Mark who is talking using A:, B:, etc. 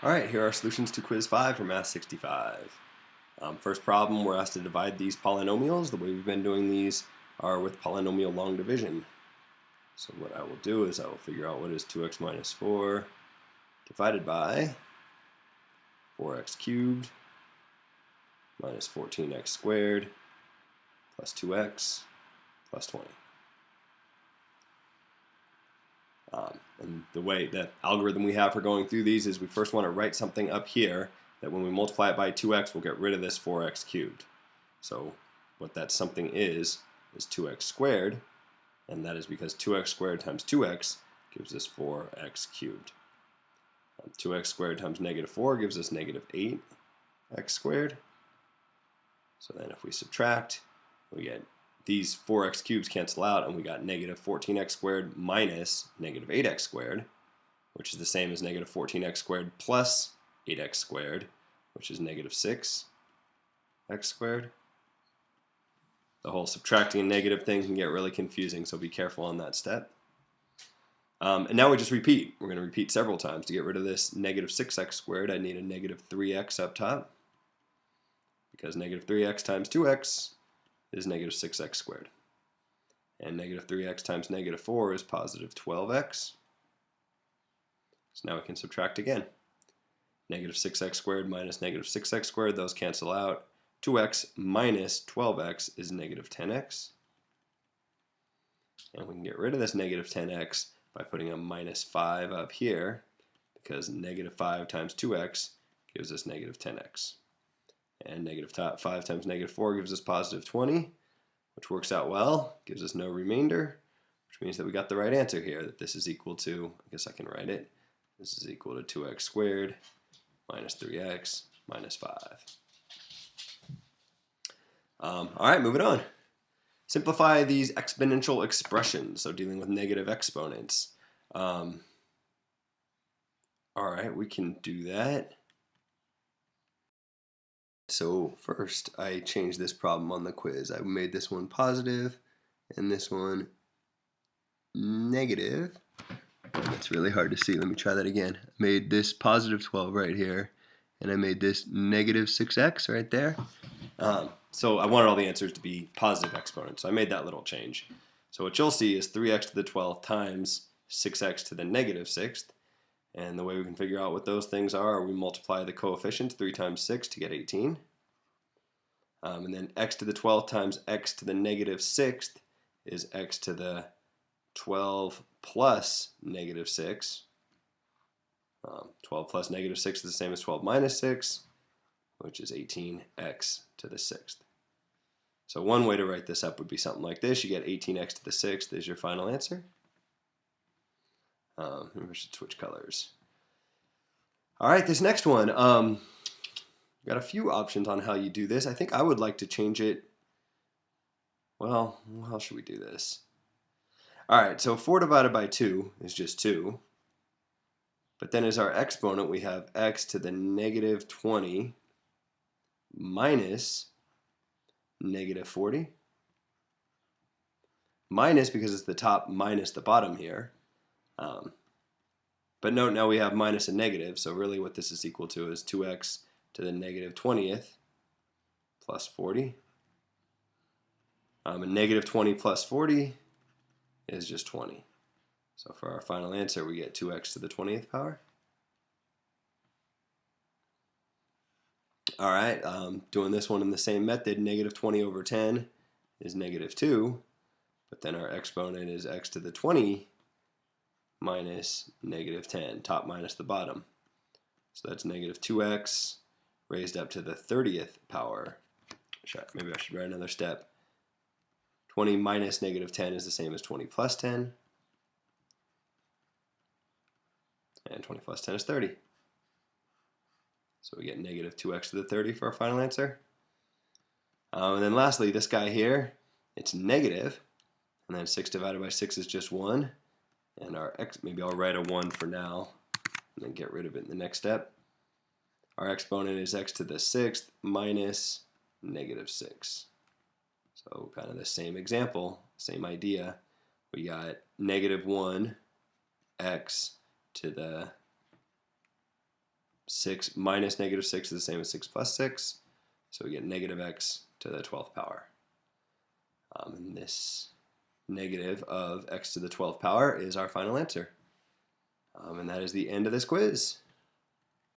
A: Alright, here are solutions to quiz 5 for Math 65. First problem, we're asked to divide these polynomials. The way we've been doing these are with polynomial long division. So what I will do is I will figure out what is 2x minus 4 divided by 4x cubed minus 14x squared plus 2x plus 20. And the way that algorithm we have for going through these is we first want to write something up here that when we multiply it by 2x, we'll get rid of this 4x cubed. So what that something is 2x squared, and that is because 2x squared times 2x gives us 4x cubed. 2x squared times negative 4 gives us negative 8x squared. So then if we subtract, we get these 4x cubes cancel out, and we got negative 14x squared minus negative 8x squared, which is the same as negative 14x squared plus 8x squared, which is negative 6x squared. The whole subtracting and negative thing can get really confusing, so be careful on that step. And now we just repeat. We're going to repeat several times. To get rid of this negative 6x squared, I need a negative 3x up top, because negative 3x times 2x is negative 6x squared. And negative 3x times negative 4 is positive 12x. So now we can subtract again. Negative 6x squared minus negative 6x squared, those cancel out. 2x minus 12x is negative 10x. And we can get rid of this negative 10x by putting a minus 5 up here, because negative 5 times 2x gives us negative 10x. And negative 5 times negative 4 gives us positive 20, which works out well, gives us no remainder, which means that we got the right answer here, that this is equal to, I guess I can write it, this is equal to 2x squared minus 3x minus 5. Alright, moving on. Simplify these exponential expressions, so dealing with negative exponents. Alright, we can do that. So first, I changed this problem on the quiz. I made this one positive and this one negative. It's really hard to see. Let me try that again. I made this positive 12 right here, and I made this negative 6x right there. So I wanted all the answers to be positive exponents, so I made that little change. So what you'll see is 3x to the 12th times 6x to the negative 6th. And the way we can figure out what those things are, we multiply the coefficients, 3 times 6 to get 18. And then x to the 12th times x to the negative 6th is x to the 12 plus negative 6. 12 plus negative 6 is the same as 12 minus 6, which is 18x to the 6th. So one way to write this up would be something like this. You get 18x to the 6th is your final answer. Maybe we should switch colors. Alright, this next one. We've got a few options on how you do this. I think I would like to change it. Well, how should we do this? Alright, so 4 divided by 2 is just 2. But then as our exponent, we have x to the negative 20 minus negative 40. Minus because it's the top minus the bottom here. But note now we have minus a negative, so really what this is equal to is 2x to the negative 20th plus 40. And negative 20 plus 40 is just 20. So for our final answer, we get 2x to the 20th power. Alright, doing this one in the same method, negative 20 over 10 is negative 2, but then our exponent is x to the 20 minus negative 10, top minus the bottom. So that's negative 2x raised up to the 30th power. Maybe I should write another step. 20 minus negative 10 is the same as 20 plus 10. And 20 plus 10 is 30. So we get negative 2x to the 30 for our final answer. And then lastly, this guy here, it's negative. And then 6 divided by 6 is just 1. And our x, maybe I'll write a 1 for now, and then get rid of it in the next step. Our exponent is x to the 6th minus negative 6. So kind of the same example, same idea. We got negative 1 x to the 6 minus negative 6 is the same as 6 plus 6. So we get negative x to the 12th power. And this negative of x to the 12th power is our final answer. And that is the end of this quiz.